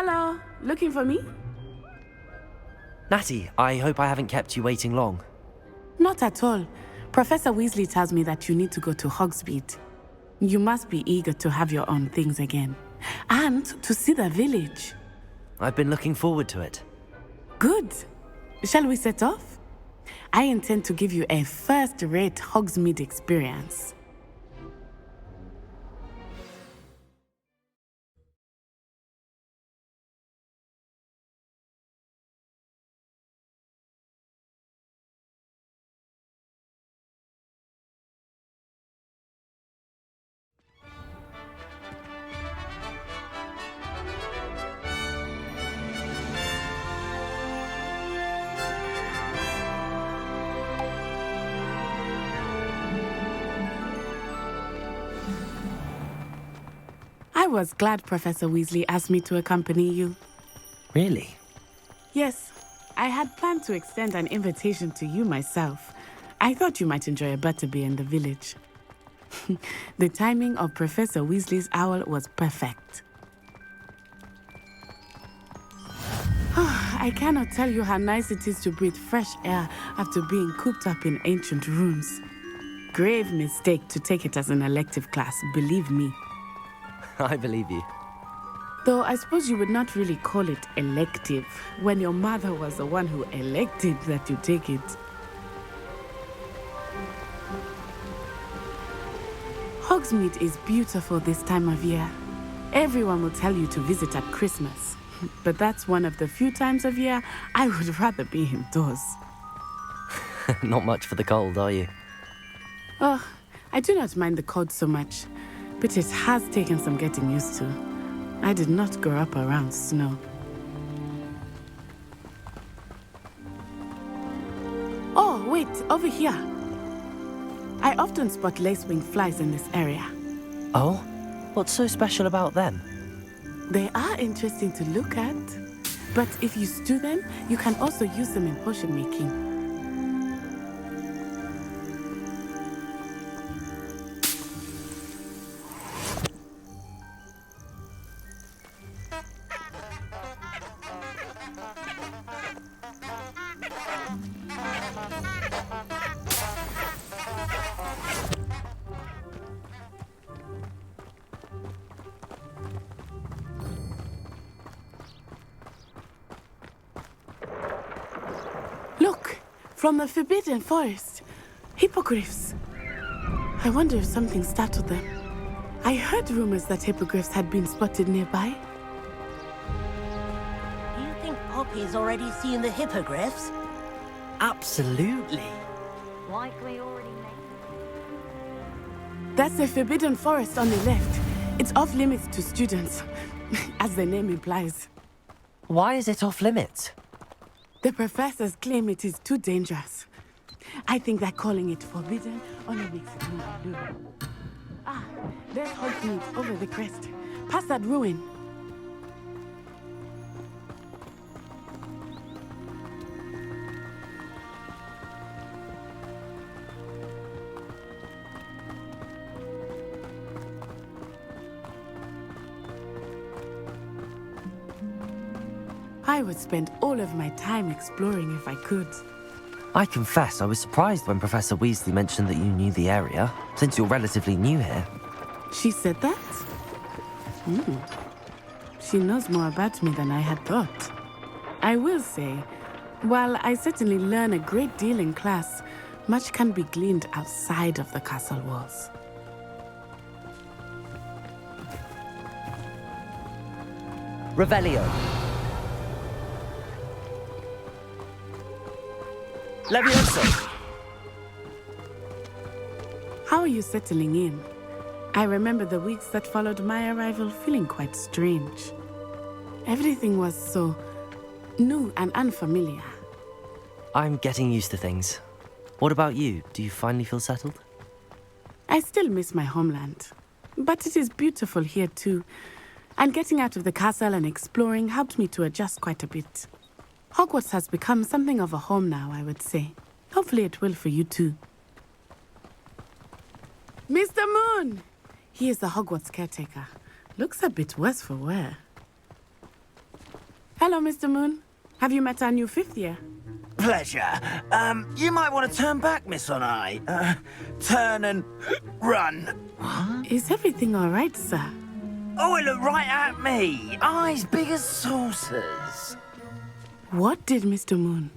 Hello, looking for me? Natty, I hope I haven't kept you waiting long. Not at all. Professor Weasley tells me that you need to go to Hogsmead. You must be eager to have your own things again. And to see the village. I've been looking forward to it. Good. Shall we set off? I intend to give you a first-rate Hogsmead experience. I was glad Professor Weasley asked me to accompany you. Really? Yes, I had planned to extend an invitation to you myself. I thought you might enjoy a butterbeer in the village. The timing of Professor Weasley's owl was perfect. I cannot tell you how nice it is to breathe fresh air after being cooped up in ancient rooms. Grave mistake to take it as an elective class, believe me. I believe you. Though I suppose you would not really call it elective when your mother was the one who elected that you take it. Hogsmead is beautiful this time of year. Everyone will tell you to visit at Christmas. But that's one of the few times of year I would rather be indoors. Not much for the cold, are you? Oh, I do not mind the cold so much, but it has taken some getting used to. I did not grow up around snow. Oh, wait, over here. I often spot lacewing flies in this area. Oh? What's so special about them? They are interesting to look at, but if you stew them, you can also use them in potion making. Look, from the Forbidden Forest. Hippogriffs. I wonder if something startled them. I heard rumors that hippogriffs had been spotted nearby. Do you think Poppy's already seen the hippogriffs? Absolutely. Likely already made. That's the Forbidden Forest on the left. It's off limits to students, as the name implies. Why is it off limits? The professors claim it is too dangerous. I think that calling it forbidden only makes it more alluring. Ah, there's Hogsmead over the crest. Past that ruin. I would spend all of my time exploring if I could. I confess I was surprised when Professor Weasley mentioned that you knew the area, since you're relatively new here. She said that? She knows more about me than I had thought. I will say, while I certainly learn a great deal in class, much can be gleaned outside of the castle walls. Revelio. Levioso! How are you settling in? I remember the weeks that followed my arrival feeling quite strange. Everything was so new and unfamiliar. I'm getting used to things. What about you? Do you finally feel settled? I still miss my homeland, but it is beautiful here too. And getting out of the castle and exploring helped me to adjust quite a bit. Hogwarts has become something of a home now, I would say. Hopefully it will for you too. Mr. Moon! He is the Hogwarts caretaker. Looks a bit worse for wear. Hello, Mr. Moon. Have you met our new fifth year? Pleasure. You might want to turn back, Miss Onai. Turn and run. Is everything all right, sir? Oh, it looked right at me. Eyes big as saucers. What did Mr. Moon?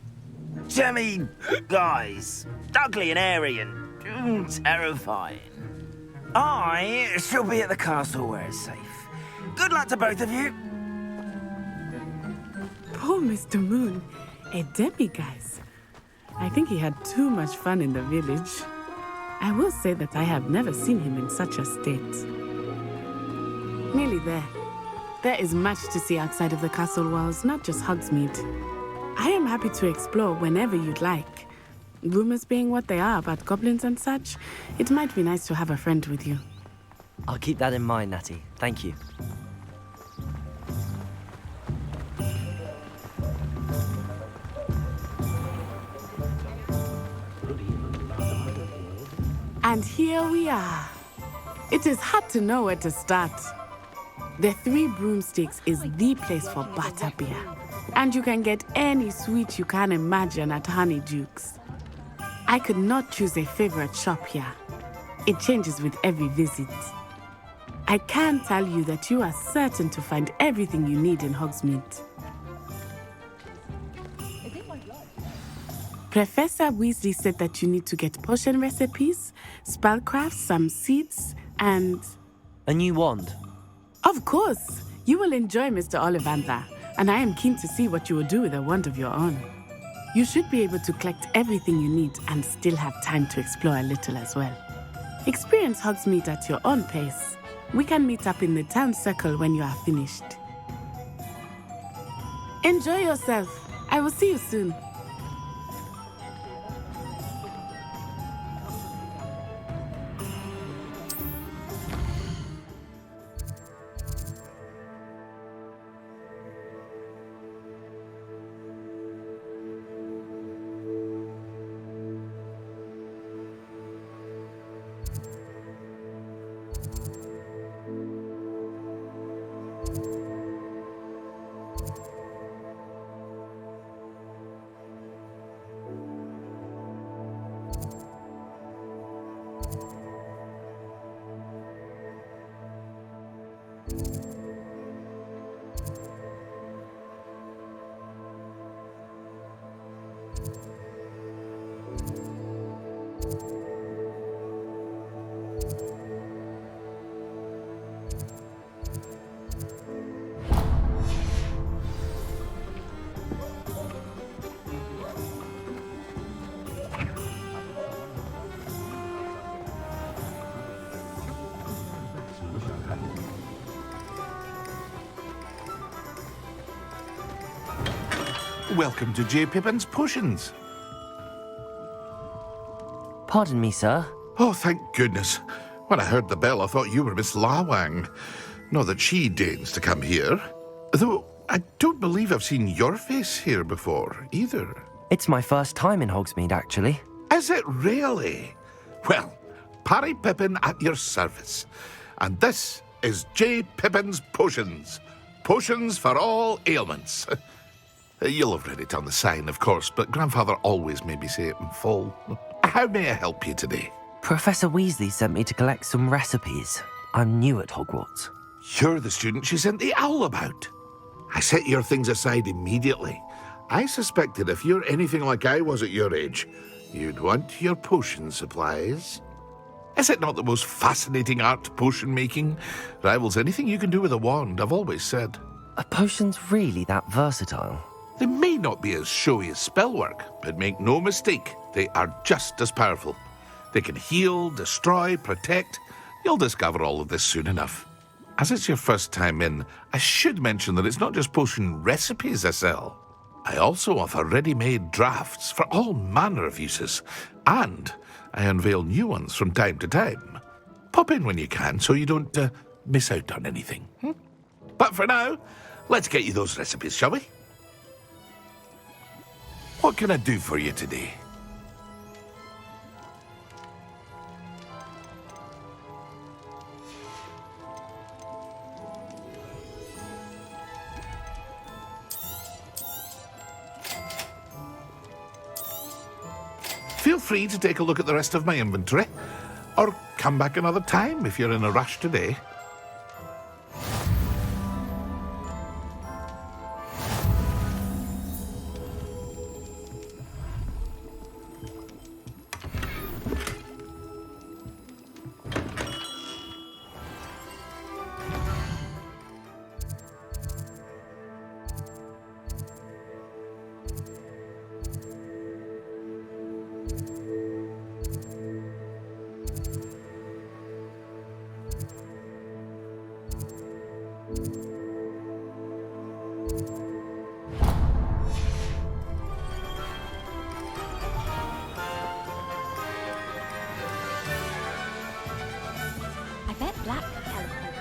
Jemmy guys. Ugly and airy and terrifying. I shall be at the castle where it's safe. Good luck to both of you. Poor Mr. Moon. A demiguise. I think he had too much fun in the village. I will say that I have never seen him in such a state. Nearly there. There is much to see outside of the castle walls, not just Hogsmead. I am happy to explore whenever you'd like. Rumors being what they are about goblins and such, it might be nice to have a friend with you. I'll keep that in mind, Natty. Thank you. And here we are. It is hard to know where to start. The Three Broomsticks is the place for butterbeer. And you can get any sweet you can imagine at Honeydukes. I could not choose a favorite shop here. It changes with every visit. I can tell you that you are certain to find everything you need in Hogsmead. Professor Weasley said that you need to get potion recipes, spellcrafts, some seeds, and... A new wand. Of course! You will enjoy Mr. Ollivander, and I am keen to see what you will do with a wand of your own. You should be able to collect everything you need and still have time to explore a little as well. Experience Hogsmead at your own pace. We can meet up in the town circle when you are finished. Enjoy yourself. I will see you soon. Welcome to J. Pippin's Potions. Pardon me, sir. Oh, thank goodness. When I heard the bell, I thought you were Miss Lawang. Not that she deigns to come here. Though I don't believe I've seen your face here before, either. It's my first time in Hogsmeade, actually. Is it really? Well, Parry Pippin at your service. And this is J. Pippin's Potions. Potions for all ailments. You'll have read it on the sign, of course, but Grandfather always made me say it in full. How may I help you today? Professor Weasley sent me to collect some recipes. I'm new at Hogwarts. You're the student she sent the owl about. I set your things aside immediately. I suspected if you're anything like I was at your age, you'd want your potion supplies. Is it not the most fascinating art, potion making? Rivals anything you can do with a wand, I've always said. Are potions really that versatile? They may not be as showy as spellwork, but make no mistake, they are just as powerful. They can heal, destroy, protect. You'll discover all of this soon enough. As it's your first time in, I should mention that it's not just potion recipes I sell. I also offer ready-made drafts for all manner of uses, and I unveil new ones from time to time. Pop in when you can so you don't miss out on anything. But for now, let's get you those recipes, shall we? What can I do for you today? Feel free to take a look at the rest of my inventory, or come back another time if you're in a rush today. I bet Black could teleport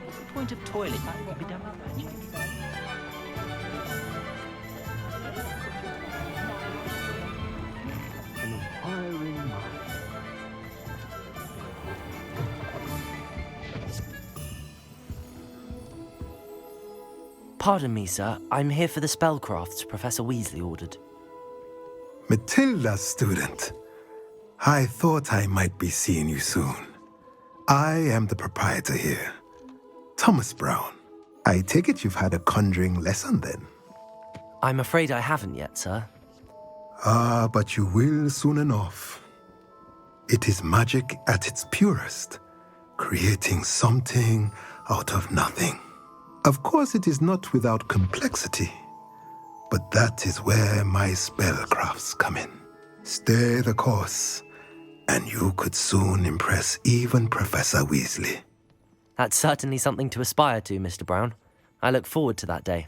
What's the point of toilet? That could be done with magic. An inquiring mind. Pardon me, sir. I'm here for the spellcrafts Professor Weasley ordered. Matilda, student. I thought I might be seeing you soon. I am the proprietor here, Thomas Brown. I take it you've had a conjuring lesson then? I'm afraid I haven't yet, sir. Ah, but you will soon enough. It is magic at its purest, creating something out of nothing. Of course, it is not without complexity. But that is where my spellcrafts come in. Stay the course, and you could soon impress even Professor Weasley. That's certainly something to aspire to, Mr. Brown. I look forward to that day.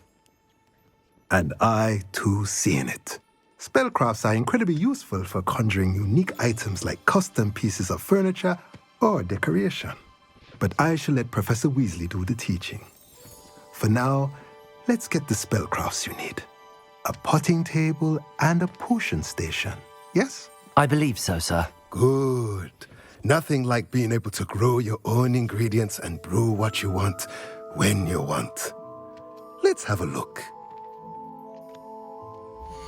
And I, too, seeing it. Spellcrafts are incredibly useful for conjuring unique items like custom pieces of furniture or decoration. But I shall let Professor Weasley do the teaching. For now, let's get the spellcrafts you need. A potting table and a potion station, yes? I believe so, sir. Good. Nothing like being able to grow your own ingredients and brew what you want when you want. Let's have a look.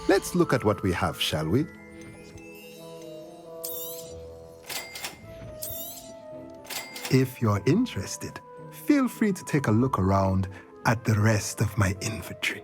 Let's look at what we have, shall we? If you're interested, feel free to take a look around at the rest of my inventory.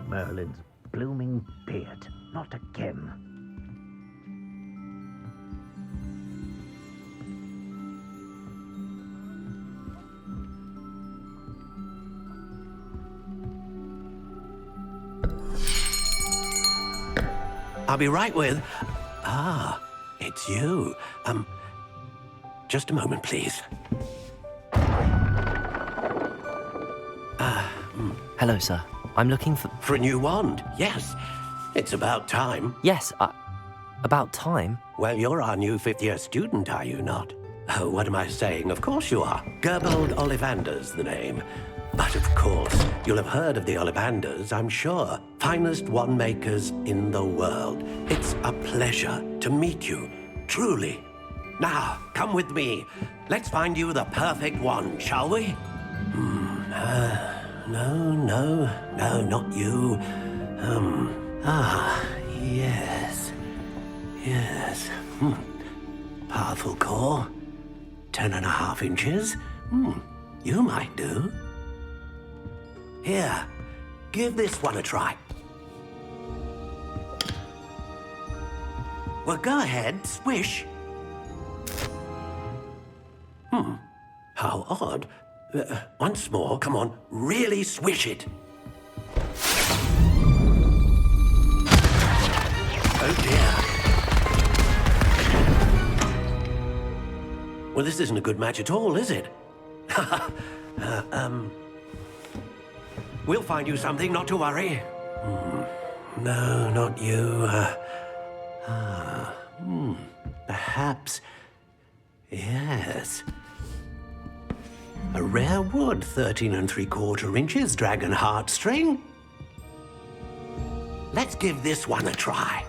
Merlin's blooming beard. Not again. I'll be right with... Ah, it's you. Just a moment, please. Hello, sir. I'm looking for... For a new wand, yes. It's about time. Yes, about time. Well, you're our new fifth-year student, are you not? Oh, what am I saying? Of course you are. Gerbold Ollivander's the name. But of course, you'll have heard of the Ollivanders, I'm sure. Finest wand makers in the world. It's a pleasure to meet you, truly. Now, come with me. Let's find you the perfect wand, shall we? No, not you. Yes. Powerful core. 10.5 inches. You might do. Here, give this one a try. Well, go ahead, swish. How odd. Once more, come on, really swish it. Oh dear. Well, this isn't a good match at all, is it? We'll find you something, not to worry. No, not you. Perhaps. Yes. A rare wood, 13 3/4 inches, dragon heartstring. Let's give this one a try.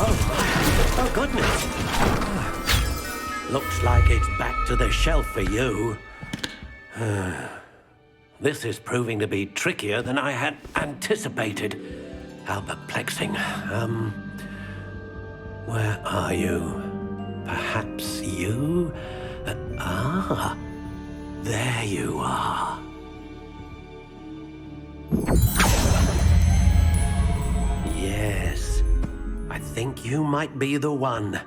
Oh, goodness. Looks like it's back to the shelf for you. This is proving to be trickier than I had anticipated. How perplexing. Where are you? Perhaps you? There you are. Yes, I think you might be the one.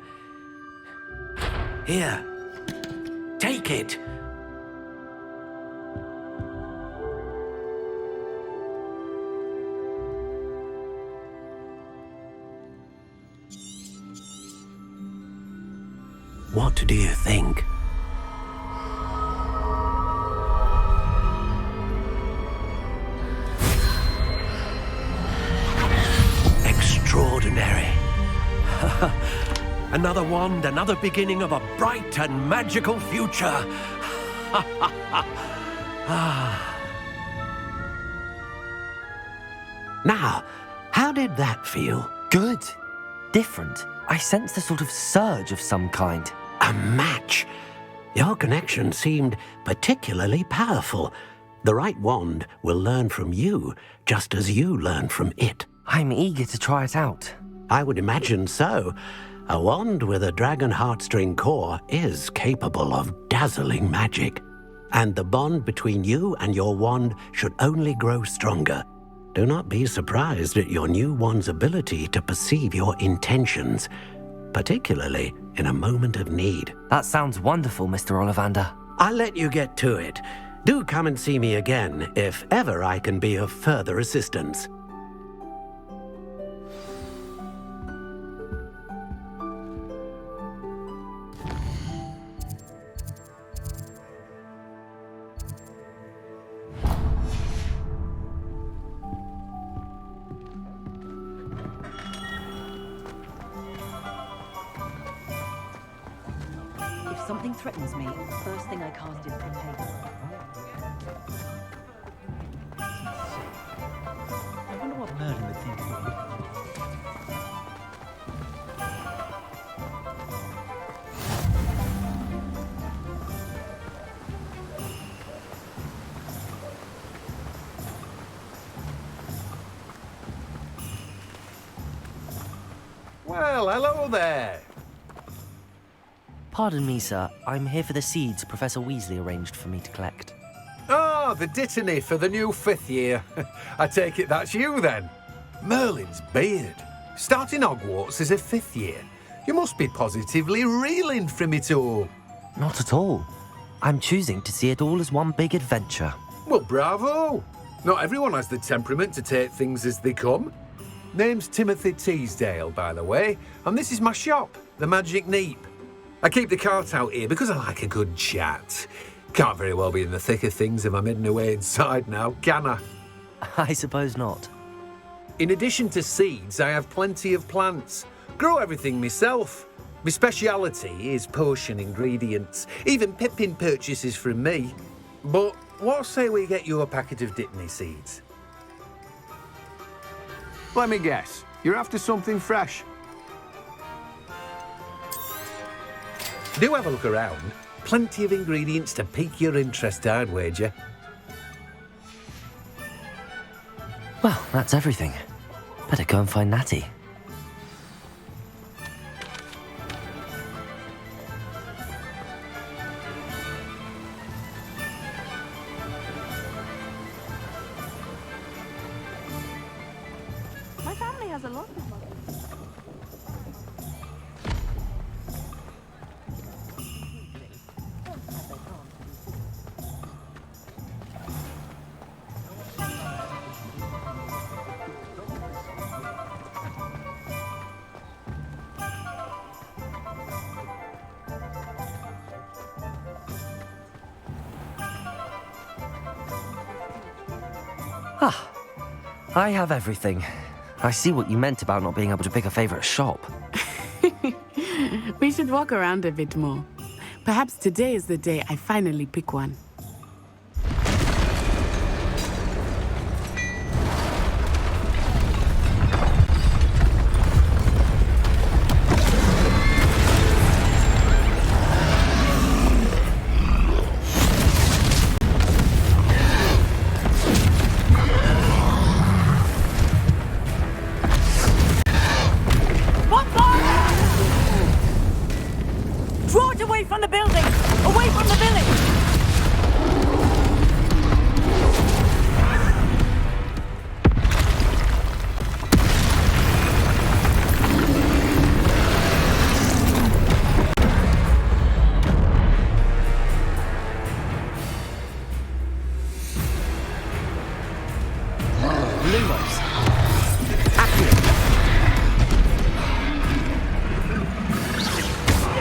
Here, take it. What do you think? Extraordinary. Another wand, another beginning of a bright and magical future. Now, how did that feel? Good. Different. I sensed a sort of surge of some kind. A match. Your connection seemed particularly powerful. The right wand will learn from you, just as you learn from it. I'm eager to try it out. I would imagine so. A wand with a dragon heartstring core is capable of dazzling magic. And the bond between you and your wand should only grow stronger. Do not be surprised at your new wand's ability to perceive your intentions, particularly in a moment of need. That sounds wonderful, Mr. Ollivander. I'll let you get to it. Do come and see me again if ever I can be of further assistance. If something threatens me, first thing I cast is Prepare. I wonder what Merlin would think of it. Well, hello there. Pardon me, sir. I'm here for the seeds Professor Weasley arranged for me to collect. Ah, the dittany for the new 5th year. I take it that's you, then. Merlin's beard. Starting Hogwarts as a 5th year. You must be positively reeling from it all. Not at all. I'm choosing to see it all as one big adventure. Well, bravo. Not everyone has the temperament to take things as they come. Name's Timothy Teasdale, by the way, and this is my shop, the Magic Neep. I keep the cart out here because I like a good chat. Can't very well be in the thick of things if I'm hidden away inside now, can I? I suppose not. In addition to seeds, I have plenty of plants. Grow everything myself. My speciality is potion ingredients. Even Pippin purchases from me. But what say we get you a packet of Dittany seeds? Let me guess. You're after something fresh. Do have a look around. Plenty of ingredients to pique your interest, I'd wager. Well, that's everything. Better go and find Natty. My family has a lot of money. I have everything. I see what you meant about not being able to pick a favorite shop. We should walk around a bit more. Perhaps today is the day I finally pick one.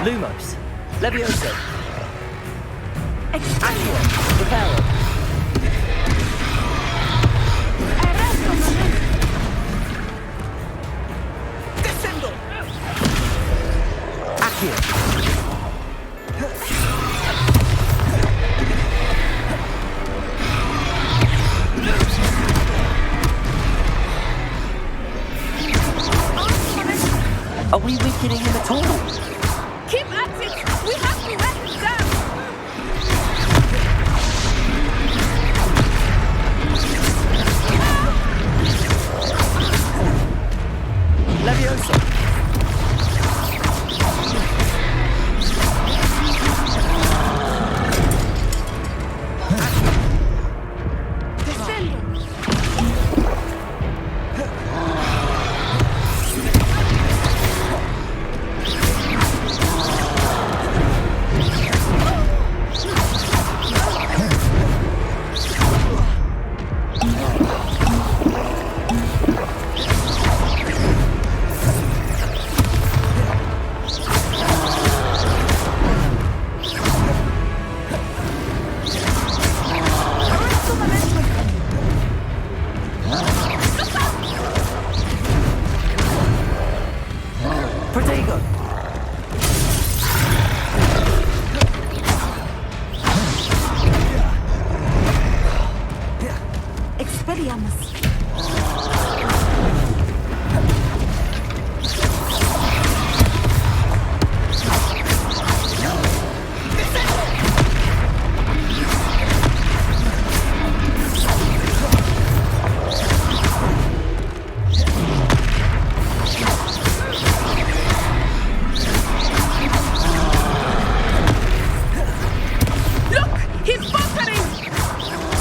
Lumos. Levioso. Accio. Bellow. Descendo. Accio. Are we weakening him at all? Keep at it! We have to let him down! Levioso.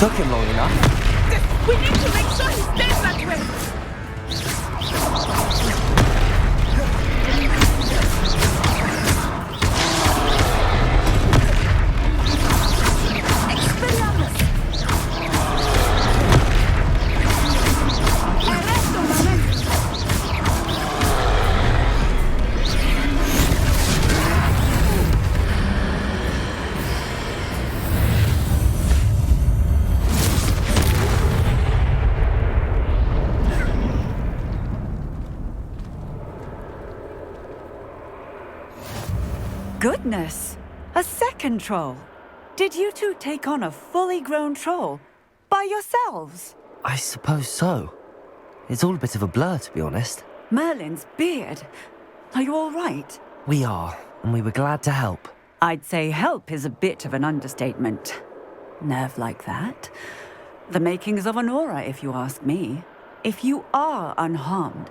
Took him long enough. We need to make sure he stays that way. Goodness! A second troll! Did you two take on a fully grown troll? By yourselves? I suppose so. It's all a bit of a blur, to be honest. Merlin's beard. Are you all right? We are, and we were glad to help. I'd say help is a bit of an understatement. Nerve like that. The makings of an aura, if you ask me. If you are unharmed,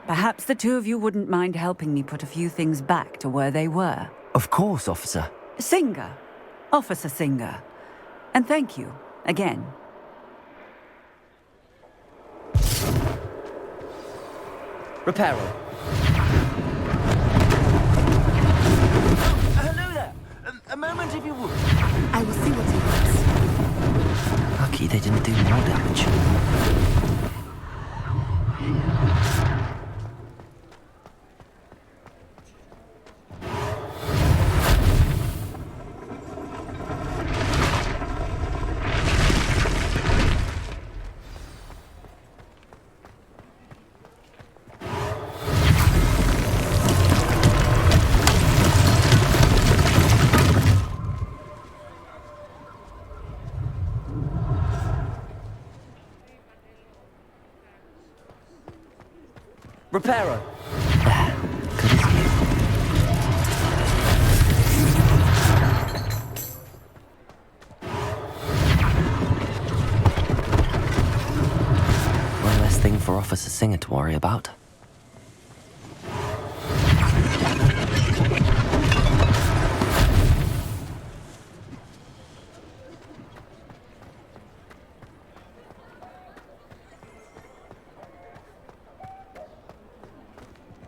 perhaps the two of you wouldn't mind helping me put a few things back to where they were. Of course, officer. Singer. Officer Singer. And thank you, again. Reparo. Hello there. A moment if you would. I will see what he wants. Lucky they didn't do more damage. Reparo. There. Good as new. One less thing for Officer Singer to worry about.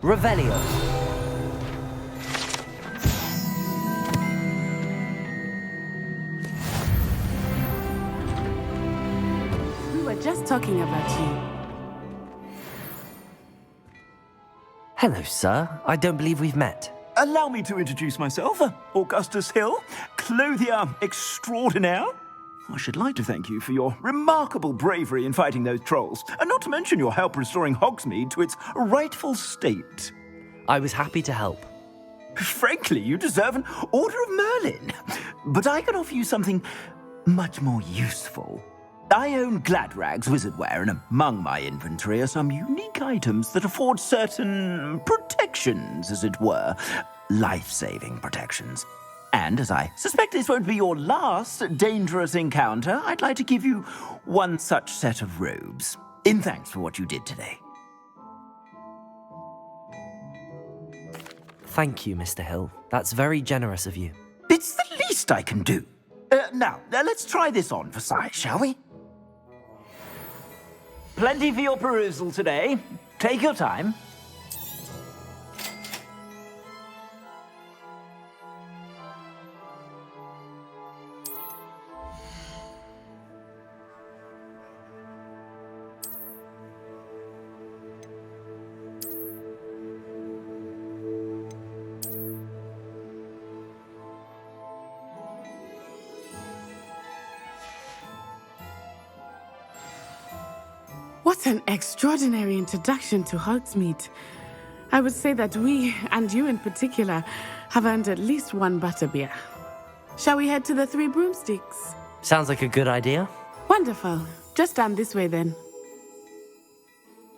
Revelio. We were just talking about you. Hello, sir. I don't believe we've met. Allow me to introduce myself, Augustus Hill, clothier extraordinaire. I should like to thank you for your remarkable bravery in fighting those trolls, and not to mention your help restoring Hogsmead to its rightful state. I was happy to help. Frankly, you deserve an Order of Merlin. But I can offer you something much more useful. I own Gladrag's wizardware, and among my inventory are some unique items that afford certain protections, as it were. Life-saving protections. And as I suspect this won't be your last dangerous encounter, I'd like to give you one such set of robes, in thanks for what you did today. Thank you, Mr. Hill. That's very generous of you. It's the least I can do. Now, let's try this on for size, shall we? Plenty for your perusal today. Take your time. What an extraordinary introduction to Hogsmead. I would say that we, and you in particular, have earned at least one butterbeer. Shall we head to the Three Broomsticks? Sounds like a good idea. Wonderful. Just down this way then.